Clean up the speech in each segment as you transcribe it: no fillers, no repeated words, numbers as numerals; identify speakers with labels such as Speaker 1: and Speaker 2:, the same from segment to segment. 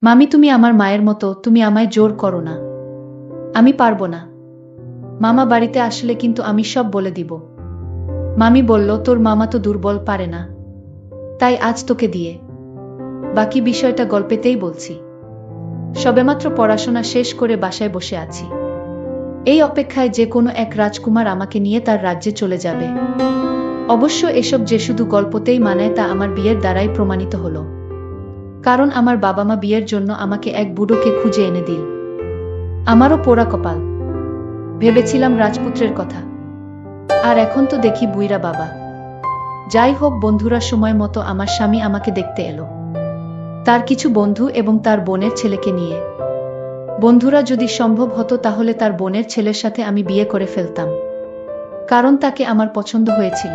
Speaker 1: মামি তুমি আমার মায়ের মতো, তুমি আমায় জোর করো না। আমি পারবো না। মামা বাড়িতে আসলে কিন্তু আমি সব বলে দিব। মামি বলল, তোর মামা তো দুর্বল, পারে না, তাই আজ তোকে দিয়ে বাকি বিষয়টা গল্পেতেই বলছি। সবেমাত্র পড়াশোনা শেষ করে বাসায় বসে আছি, এই অপেক্ষায় যে কোনো এক রাজকুমার আমাকে নিয়ে তার রাজ্যে চলে যাবে। অবশ্য এসব যে শুধু গল্পতেই মানায় তা আমার বিয়ের দ্বারাই প্রমাণিত হলো। কারণ আমার বাবা মা বিয়ের জন্য আমাকে এক বুড়োকে খুঁজে এনে দিল। আমারও পোড়া কপাল। ভেবেছিলাম রাজপুত্রের কথা, আর এখন তো দেখি বুইরা বাবা। যাই হোক বন্ধুরা, সময় মতো আমার স্বামী আমাকে দেখতে এলো, তার কিছু বন্ধু এবং তার বোনের ছেলেকে নিয়ে। বন্ধুরা, যদি সম্ভব হতো তাহলে তার বোনের ছেলের সাথে আমি বিয়ে করে ফেলতাম, কারণ তাকে আমার পছন্দ হয়েছিল।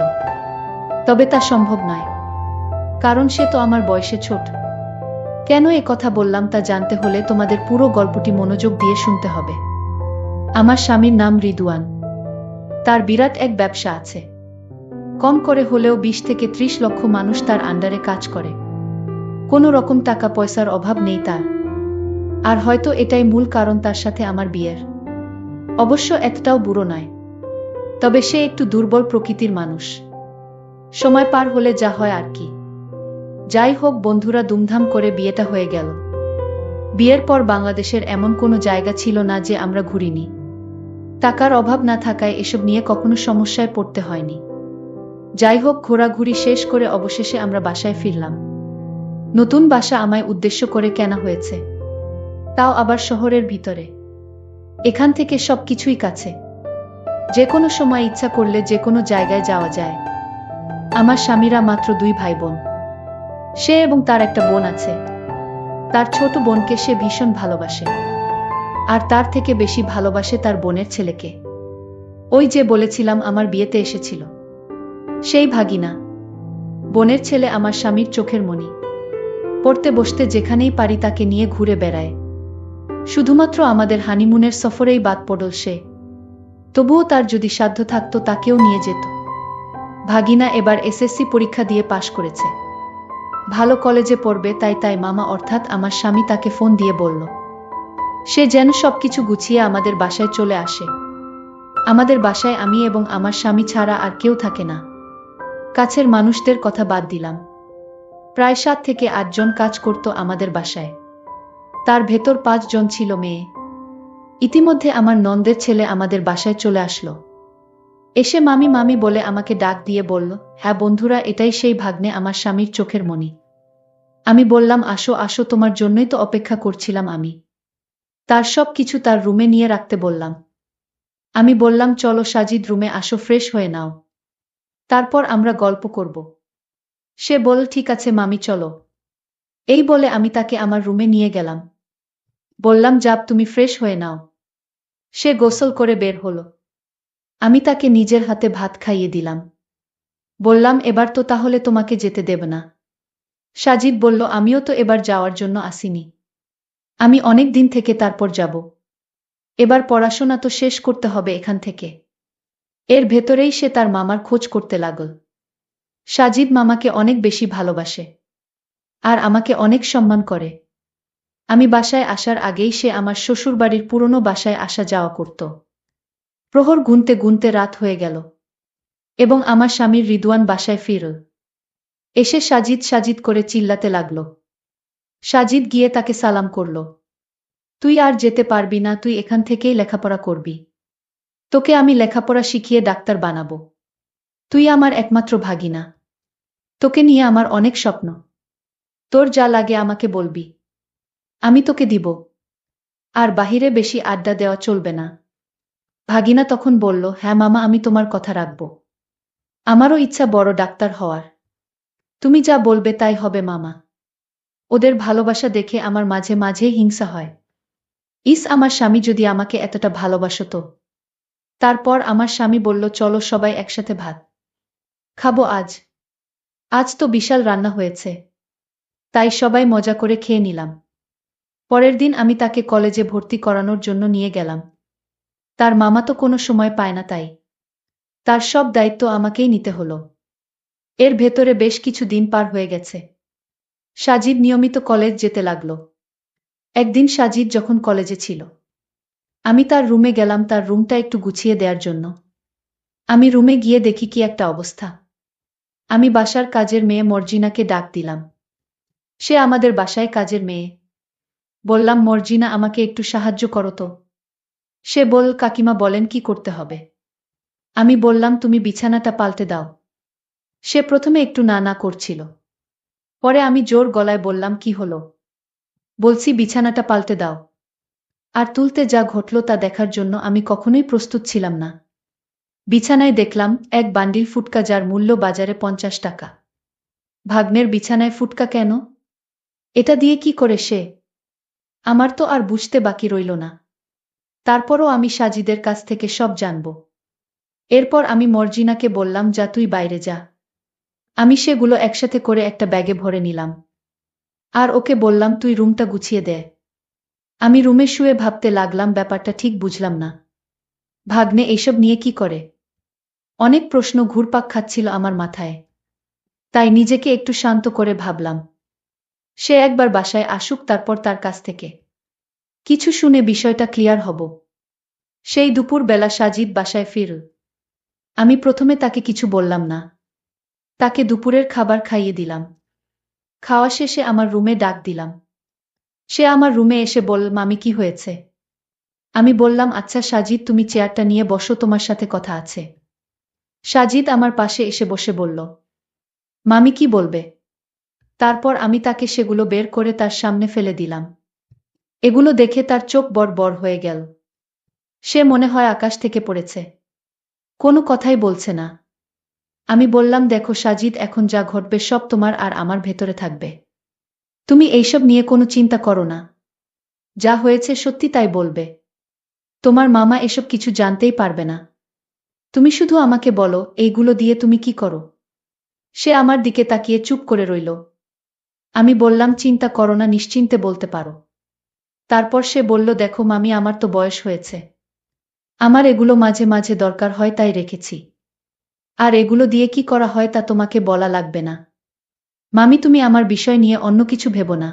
Speaker 1: তবে তা সম্ভব নয়, কারণ সে তো আমার বয়সে ছোট। কেন এ কথা বললাম তা জানতে হলে তোমাদের পুরো গল্পটি মনোযোগ দিয়ে শুনতে হবে। আমার স্বামীর নাম রিদওয়ান। তার বিরাট এক ব্যবসা আছে। কম করে হলেও 20 থেকে 30 লক্ষ মানুষ তার আন্ডারে কাজ করে। কোনো রকম টাকা পয়সার অভাব নেই তার। আর হয়তো এটাই মূল কারণ তার সাথে আমার বিয়ের। অবশ্য এতটাও বুড়ো নয়, তবে সে একটু দুর্বল প্রকৃতির মানুষ। সময় পার হলে যা হয় আর কি। যাই হোক বন্ধুরা, ধুমধাম করে বিয়েটা হয়ে গেল। বিয়ের পর বাংলাদেশের এমন কোনো জায়গা ছিল না যে আমরা ঘুরিনি। টাকার অভাব না থাকায় এসব নিয়ে কখনো সমস্যায় পড়তে হয়নি। যাই হোক, ঘোরাঘুরি শেষ করে অবশেষে আমরা বাসায় ফিরলাম। নতুন বাসা আমায় উদ্দেশ্য করে কেনা হয়েছে, তাও আবার শহরের ভিতরে। এখান থেকে সবকিছুই কাছে, যে কোনো সময় ইচ্ছা করলে যে কোনো জায়গায় যাওয়া যায়। আমার স্বামীরা মাত্র 2 ভাই বোন। সে এবং তার একটা বোন আছে। তার ছোট বোনকে সে ভীষণ ভালোবাসে, আর তার থেকে বেশি ভালোবাসে তার বোনের ছেলেকে। ওই যে বলেছিলাম আমার বিয়েতে এসেছিল, সেই ভাগিনা। বোনের ছেলে আমার স্বামীর চোখের মণি। পড়তে বসতে যেখানেই পারি তাকে নিয়ে ঘুরে বেড়ায়। শুধুমাত্র আমাদের হানিমুনের সফরেই বাদ পড়ল সে। তবুও তার যদি সাধ্য থাকতো তাকেও নিয়ে যেত। ভাগিনা এবার এসএসসি পরীক্ষা দিয়ে পাশ করেছে, ভালো কলেজে পড়বে। তাই মামা অর্থাৎ আমার স্বামী তাকে ফোন দিয়ে বলল সে যেন সবকিছু গুছিয়ে আমাদের বাসায় চলে আসে। আমাদের বাসায় আমি এবং আমার স্বামী ছাড়া আর কেউ থাকে না। কাছের মানুষদের কথা বাদ দিলাম, প্রায় 7 থেকে 8 জন কাজ করত আমাদের বাসায়। তার ভেতর 5 জন ছিল মেয়ে। ইতিমধ্যে আমার ননদের ছেলে আমাদের বাসায় চলে আসলো। এসে মামি মামি বলে আমাকে ডাক দিয়ে বলল, হ্যাঁ বন্ধুরা, এটাই সেই ভাগ্নে, আমার স্বামীর চোখের মণি। আমি বললাম, আসো আসো, তোমার জন্যই তো অপেক্ষা করছিলাম আমি। তার সব কিছু তার রুমে নিয়ে রাখতে বললাম। আমি বললাম, চলো সাজিদ, রুমে আসো, ফ্রেশ হয়ে নাও, তারপর আমরা গল্প করব। সে বলল, ঠিক আছে মামি, চলো। এই বলে আমি তাকে আমার রুমে নিয়ে গেলাম। বললাম, যাও তুমি ফ্রেশ হয়ে নাও। সে গোসল করে বের হলো। আমি তাকে নিজের হাতে ভাত খাইয়ে দিলাম। বললাম, এবার তো তাহলে তোমাকে যেতে দেব না। সাজিদ বলল, আমিও তো এবার যাওয়ার জন্য আসিনি, আমি অনেক দিন থেকে তারপর যাব। এবার পড়াশোনা তো শেষ করতে হবে এখান থেকে। এর ভেতরেই সে তার মামার খোঁজ করতে লাগল। সাজিদ মামাকে অনেক বেশি ভালোবাসে, আর আমাকে অনেক সম্মান করে। আমি বাসায় আসার আগেই সে আমার শ্বশুরবাড়ির পুরনো বাসায় আসা যাওয়া করত। প্রহর গুনতে গুনতে রাত হয়ে গেল, এবং আমার স্বামীর রিদওয়ান বাসায় ফিরল। এসে সাজিদ সাজিদ করে চিল্লাতে লাগল। সাজিদ গিয়ে তাকে সালাম করল। তুই আর যেতে পারবি না, তুই এখান থেকেই লেখাপড়া করবি। তোকে আমি লেখাপড়া শিখিয়ে ডাক্তার বানাবো। তুই আমার একমাত্র ভাগিনা, তোকে নিয়ে আমার অনেক স্বপ্ন। তোর যা লাগে আমাকে বলবি, আমি তোকে দিব। আর বাহিরে বেশি আড্ডা দেওয়া চলবে না। ভাগিনা তখন বলল, হ্যাঁ মামা, আমি তোমার কথা রাখব। আমারও ইচ্ছা বড় ডাক্তার হওয়ার। তুমি যা বলবে তাই হবে মামা। ওদের ভালোবাসা দেখে আমার মাঝে মাঝে হিংসা হয়। ইস, আমার স্বামী যদি আমাকে এতটা ভালোবাসতো। তারপর আমার স্বামী বলল, চলো সবাই একসাথে ভাত খাবো আজ। আজ তো বিশাল রান্না হয়েছে। তাই সবাই মজা করে খেয়ে নিলাম। পরের দিন আমি তাকে কলেজে ভর্তি করানোর জন্য নিয়ে গেলাম। তার মামা তো কোনো সময় পায় না, তাই তার সব দায়িত্ব আমাকেই নিতে হলো। এর ভেতরে বেশ কিছু দিন পার হয়ে গেছে। সাজিদ নিয়মিত কলেজ যেতে লাগলো। একদিন সাজিদ যখন কলেজে ছিল, আমি তার রুমে গেলাম তার রুমটা একটু গুছিয়ে দেওয়ার জন্য। আমি রুমে গিয়ে দেখি কি একটা অবস্থা। আমি বাসার কাজের মেয়ে মর্জিনাকে ডাক দিলাম। সে আমাদের বাসায় কাজের মেয়ে। বললাম, মর্জিনা, আমাকে একটু সাহায্য করো তো। সে বলল, কাকিমা বলেন কি করতে হবে। আমি বললাম, তুমি বিছানাটা পাল্টে দাও। সে প্রথমে একটু না না করছিল। পরে আমি জোর গলায় বললাম, কি হলো? বলছি বিছানাটা পাল্টে দাও। আর তুলতে যা ঘটল তা দেখার জন্য আমি কখনোই প্রস্তুত ছিলাম না। বিছানায় দেখলাম এক বান্ডিল ফুটকা, যার মূল্য বাজারে 50 টাকা। ভাগ্নের বিছানায় ফুটকা কেন? এটা দিয়ে কি করে সে? আমার তো আর বুঝতে বাকি রইল না। তারপরও আমি সাজিদের কাছ থেকে সব জানব। এরপর আমি মর্জিনাকে বললাম, যা তুই বাইরে যা। আমি সেগুলো একসাথে করে একটা ব্যাগে ভরে নিলাম। আর ওকে বললাম, তুই রুমটা গুছিয়ে দে। আমি রুমে শুয়ে ভাবতে লাগলাম, ব্যাপারটা ঠিক বুঝলাম না। ভাগ্নে এইসব নিয়ে কি করে? অনেক প্রশ্ন ঘুরপাক খাচ্ছিল আমার মাথায়। তাই নিজেকে একটু শান্ত করে ভাবলাম, সে একবার বাসায় আসুক, তারপর তার কাছ থেকে কিছু শুনে বিষয়টা ক্লিয়ার হব। সেই দুপুর বেলা সাজিদ বাসায় ফিরল। আমি প্রথমে তাকে কিছু বললাম না। তাকে দুপুরের খাবার খাইয়ে দিলাম। খাওয়া শেষে আমার রুমে ডাক দিলাম। সে আমার রুমে এসে বলল, মামি, কি হয়েছে? আমি বললাম, আচ্ছা সাজিদ, তুমি চেয়ারটা নিয়ে বসো, তোমার সাথে কথা আছে। সাজিদ আমার পাশে এসে বসে বলল, মামি কি বলবে? তারপর আমি তাকে সেগুলো বের করে তার সামনে ফেলে দিলাম। এগুলো দেখে তার চোখ বড় বড় হয়ে গেল। সে মনে হয় আকাশ থেকে পড়েছে। কোনো কথাই বলছে না। আমি বললাম, দেখো সাজিদ, এখন যা ঘটবে সব তোমার আর আমার ভেতরে থাকবে। তুমি এইসব নিয়ে কোনো চিন্তা করো না। যা হয়েছে সত্যি তাই বলবে। তোমার মামা এসব কিছু জানতেই পারবে না। তুমি শুধু আমাকে বলো, এইগুলো দিয়ে তুমি কি করো? সে আমার দিকে তাকিয়ে চুপ করে রইল। আমি বললাম, চিন্তা করো না, নিশ্চিন্তে বলতে পারো। তারপর সে বলল, দেখো মামি, আমার তো বয়স হয়েছে। আমার এগুলো মাঝে মাঝে দরকার হয়, তাই রেখেছি। আর এগুলো দিয়ে কি করা হয় তা তোমাকে বলা লাগবে না। মামি, তুমি আমার বিষয় নিয়ে অন্য কিছু ভেবো না।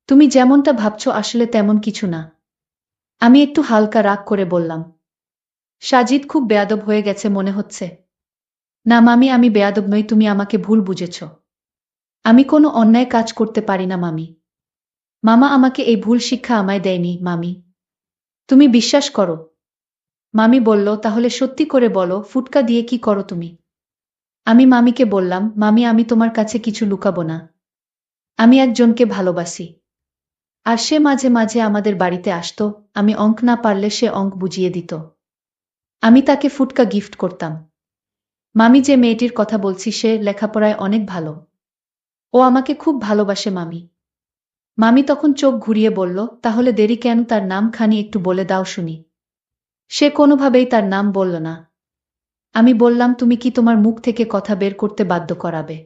Speaker 1: তুমি যেমনটা ভাবছো আসলে তেমন কিছু না। আমি একটু হালকা রাগ করে বললাম। সাজিদ খুব বেয়াদব হয়ে গেছে মনে হচ্ছে। না মামি, আমি বেয়াদব নই, তুমি আমাকে ভুল বুঝেছ। আমি কোনো অন্যায় কাজ করতে পারি না মামি। মামা আমাকে এই ভুল শিক্ষা আমায় দেয়নি মামি। তুমি বিশ্বাস করো। মামি বলল, তাহলে সত্যি করে বলো, ফুটকা দিয়ে কি করো তুমি? আমি মামিকে বললাম, মামি, আমি তোমার কাছে কিছু লুকাবো না। আমি একজনকে ভালোবাসি। আর সে মাঝে মাঝে আমাদের বাড়িতে আসতো। আমি অঙ্ক না পারলে সে অঙ্ক বুঝিয়ে দিত। আমি তাকে ফুটকা গিফট করতাম। মামি, যে মেয়েটির কথা বলছি সে লেখাপড়ায় অনেক ভালো। ও আমাকে খুব ভালোবাসে মামি। মামি তখন চোখ ঘুরিয়ে বলল, তাহলে দেরি কেন, তার নাম খানি একটু বলে দাও শুনি। সে কোনোভাবেই তার নাম বলল না। আমি বললাম, তুমি কি তোমার মুখ থেকে কথা বের করতে বাধ্য করাবে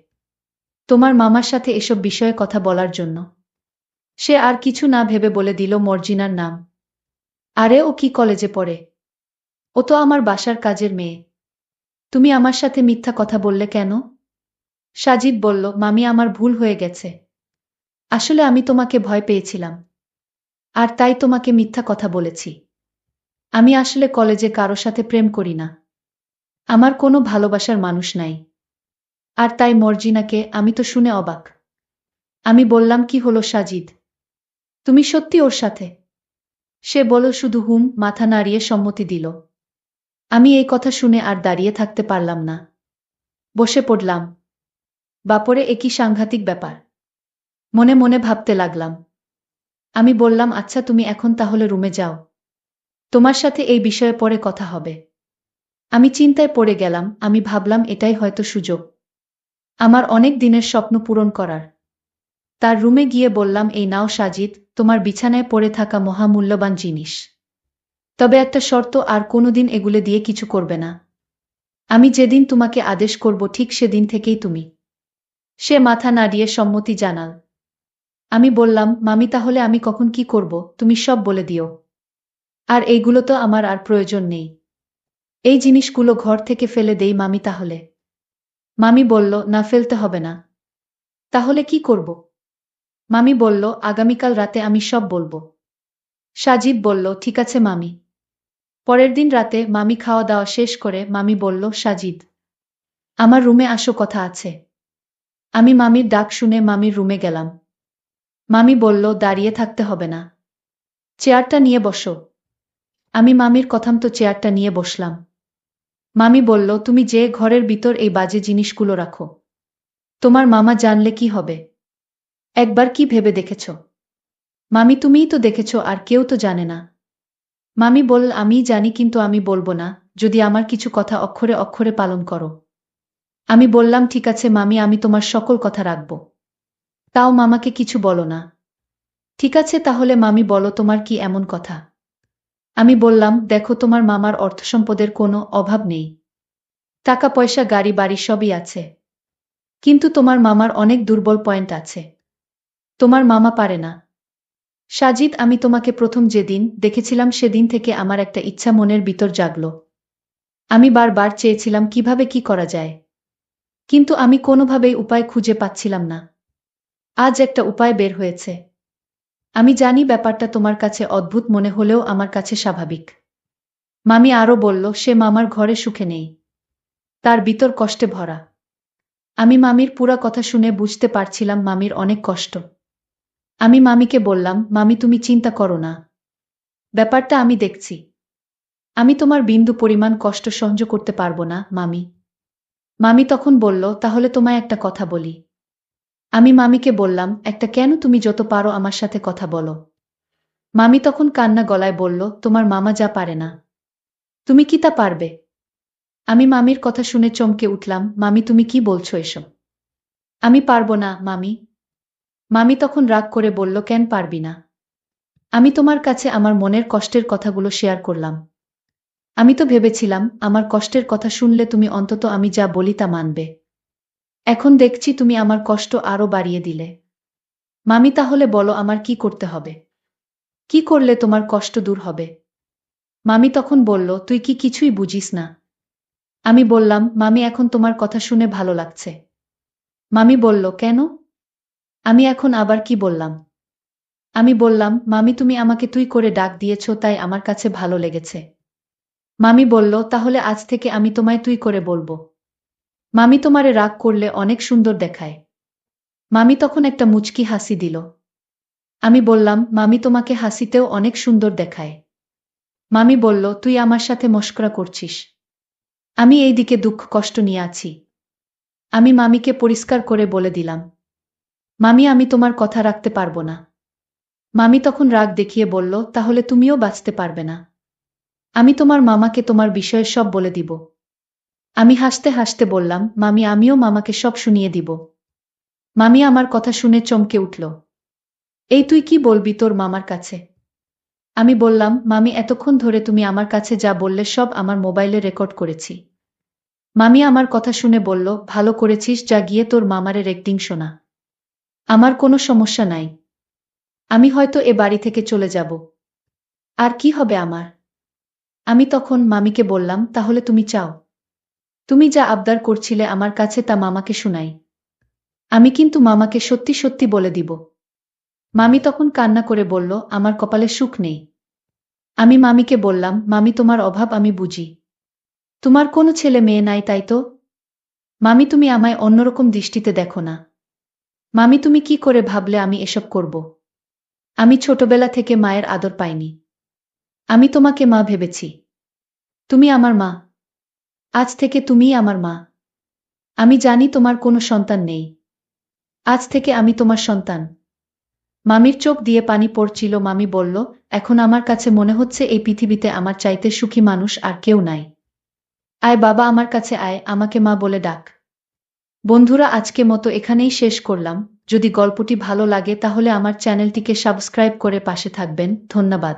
Speaker 1: তোমার মামার সাথে এসব বিষয়ে কথা বলার জন্য? সে আর কিছু না ভেবে বলে দিল, মর্জিনার নাম। আরে ও কি কলেজে পড়ে? ও তো আমার বাসার কাজের মেয়ে। তুমি আমার সাথে মিথ্যা কথা বললে কেন? সাজিদ বলল, মামি, আমার ভুল হয়ে গেছে। আসলে আমি তোমাকে ভয় পেয়েছিলাম। আর তাই তোমাকে মিথ্যা কথা বলেছি। আমি আসলে কলেজে কারো সাথে প্রেম করি না। আমার কোনো ভালোবাসার মানুষ নাই। আর তাই মর্জিনাকে। আমি তো শুনে অবাক। আমি বললাম, কি হলো সাজিদ? তুমি সত্যি ওর সাথে? সে বলল শুধু হুম, মাথা নাড়িয়ে সম্মতি দিল। আমি এই কথা শুনে আর দাঁড়িয়ে থাকতে পারলাম না। বসে পড়লাম। বাপরে, এ কি সাংঘাতিক ব্যাপার! মনে মনে ভাবতে লাগলাম। আমি বললাম, আচ্ছা তুমি এখন তাহলে রুমে যাও। তোমার সাথে এই বিষয়ে পরে কথা হবে। আমি চিন্তায় পড়ে গেলাম। আমি ভাবলাম, এটাই হয়তো সুযোগ আমার অনেক দিনের স্বপ্ন পূরণ করার। তার রুমে গিয়ে বললাম, এই নাও সাজিদ, তোমার বিছানায় পড়ে থাকা মহামূল্যবান জিনিস। তবে একটা শর্ত, আর কোনোদিন এগুলো দিয়ে কিছু করবে না। আমি যেদিন তোমাকে আদেশ করব ঠিক সেদিন থেকেই তুমি। সে মাথা নাড়িয়ে সম্মতি জানাল। আমি বললাম, মামি, তাহলে আমি কখন কি করব তুমি সব বলে দিও। আর এইগুলো তো আমার আর প্রয়োজন নেই। এই জিনিসগুলো ঘর থেকে ফেলে দেই মামি তাহলে। মামি বলল, না, ফেলতে হবে না। তাহলে কি করব? মামি বলল, আগামীকাল রাতে আমি সব বলবো। সাজিদ বলল, ঠিক আছে মামি। পরের দিন রাতে মামি খাওয়া দাওয়া শেষ করে মামি বলল, সাজিদ, আমার রুমে আসো, কথা আছে। আমি মামির ডাক শুনে মামির রুমে গেলাম। মামি বলল, দাঁড়িয়ে থাকতে হবে না, চেয়ারটা নিয়ে বসো। আমি মামির কথামতো চেয়ারটা নিয়ে বসলাম। মামি বলল, তুমি যে ঘরের ভিতর এই বাজে জিনিসগুলো রাখো, তোমার মামা জানলে কি হবে? একবার কি ভেবে দেখেছ? মামি, তুমিই তো দেখেছ, আর কেউ তো জানে না। মামি বলল, আমিই জানি, কিন্তু আমি বলবো না যদি আমার কিছু কথা অক্ষরে অক্ষরে পালন করো। আমি বললাম, ঠিক আছে মামি, আমি তোমার সকল কথা রাখব। তাও মামাকে কিছু বলো না। ঠিক আছে তাহলে মামি, বলো তোমার কি এমন কথা? আমি বললাম, দেখো, তোমার মামার অর্থসম্পদের কোনো অভাব নেই, টাকা পয়সা গাড়ি বাড়ি সবই আছে, কিন্তু তোমার মামার অনেক দুর্বল পয়েন্ট আছে। তোমার মামা পারে না। সাজিদ, আমি তোমাকে প্রথম যেদিন দেখেছিলাম সেদিন থেকে আমার একটা ইচ্ছা মনের ভিতর জাগলো। আমি বারবার চেয়েছিলাম কিভাবে কি করা যায়, কিন্তু আমি কোনোভাবেই উপায় খুঁজে পাচ্ছিলাম না। আজ একটা উপায় বের হয়েছে। আমি জানি ব্যাপারটা তোমার কাছে অদ্ভুত মনে হলেও আমার কাছে স্বাভাবিক। মামি আরও বলল, সে মামার ঘরে সুখে নেই, তার ভিতর কষ্টে ভরা। আমি মামির পুরা কথা শুনে বুঝতে পারছিলাম মামির অনেক কষ্ট। আমি মামিকে বললাম, মামি তুমি চিন্তা করো না, ব্যাপারটা আমি দেখছি। আমি তোমার বিন্দু পরিমাণ কষ্ট সহ্য করতে পারবো না মামি। মামি তখন বলল, তাহলে তোমায় একটা কথা বলি। আমি মামিকে বললাম, একটা কেন? তুমি যত পারো আমার সাথে কথা বলো। মামি তখন কান্না গলায় বলল, তোমার মামা যা পারে না, তুমি কি তা পারবে? আমি মামির কথা শুনে চমকে উঠলাম, মামি তুমি কি বলছো এসব? আমি পারবো না মামি। মামি তখন রাগ করে বলল, কেন পারবি না? আমি তোমার কাছে আমার মনের কষ্টের কথাগুলো শেয়ার করলাম। আমি তো ভেবেছিলাম আমার কষ্টের কথা শুনলে তুমি অন্তত আমি যা বলি তা মানবে। এখন দেখছি তুমি আমার কষ্ট আরো বাড়িয়ে দিলে। মামি তাহলে বলো আমার কি করতে হবে? কি করলে তোমার কষ্ট দূর হবে? মামি তখন বলল, তুই কি কিছুই বুঝিস না? আমি বললাম, মামি এখন তোমার কথা শুনে ভালো লাগছে। মামি বলল, কেন? আমি এখন আবার কি বললাম? আমি বললাম, মামি তুমি আমাকে তুই করে ডাক দিয়েছ তাই আমার কাছে ভালো লেগেছে। মামি বলল, তাহলে আজ থেকে আমি তোমায় তুই করে বলবো। মামি তোমারে রাগ করলে অনেক সুন্দর দেখায়। মামি তখন একটা মুচকি হাসি দিল। আমি বললাম, মামি তোমাকে হাসিতেও অনেক সুন্দর দেখায়। মামি বলল, তুই আমার সাথে মশকরা করছিস? আমি এই দিকে দুঃখ কষ্ট নিয়ে আছি। আমি মামিকে পরিষ্কার করে বলে দিলাম, মামি আমি তোমার কথা রাখতে পারবো না। মামি তখন রাগ দেখিয়ে বলল, তাহলে তুমিও বাঁচতে পারবে না। আমি তোমার মামাকে তোমার বিষয়ে সব বলে দিব। আমি হাসতে হাসতে বললাম, মামি আমিও মামাকে সব শুনিয়ে দিব। মামি আমার কথা শুনে চমকে উঠল। এই তুই কি বলবি তোর মামার কাছে? আমি বললাম, মামি এতক্ষণ ধরে তুমি আমার কাছে যা বললে সব আমার মোবাইলে রেকর্ড করেছি। মামি আমার কথা শুনে বলল, ভালো করেছিস, যা গিয়ে তোর মামারে রেকর্ডিং শোনা। আমার কোনো সমস্যা নাই। আমি হয়তো এ বাড়ি থেকে চলে যাব। আর কি হবে আমার? আমি তখন মামিকে বললাম, তাহলে তুমি চাও তুমি যা আবদার করছিলে আমার কাছে তা মামাকে শুনাই? আমি কিন্তু মামাকে সত্যি সত্যি বলে দিব। মামি তখন কান্না করে বলল, আমার কপালে সুখ নেই। আমি মামিকে বললাম, মামি তোমার অভাব আমি বুঝি। তোমার কোনো ছেলে মেয়ে নাই তাই তো? মামি তুমি আমায় অন্যরকম দৃষ্টিতে দেখো না। মামি তুমি কি করে ভাবলে আমি এসব করব? আমি ছোটবেলা থেকে মায়ের আদর পাইনি। আমি তোমাকে মা ভেবেছি। তুমি আমার মা। আজ থেকে তুমিই আমার মা। আমি জানি তোমার কোনো সন্তান নেই। আজ থেকে আমি তোমার সন্তান। মামির চোখ দিয়ে পানি পড়ছিল। মামি বলল, এখন আমার কাছে মনে হচ্ছে এই পৃথিবীতে আমার চাইতে সুখী মানুষ আর কেউ নাই। আয় বাবা আমার কাছে আয়, আমাকে মা বলে ডাক। বন্ধুরা আজকে মতো এখানেই শেষ করলাম। যদি গল্পটি ভালো লাগে তাহলে আমার চ্যানেলটিকে সাবস্ক্রাইব করে পাশে থাকবেন। ধন্যবাদ।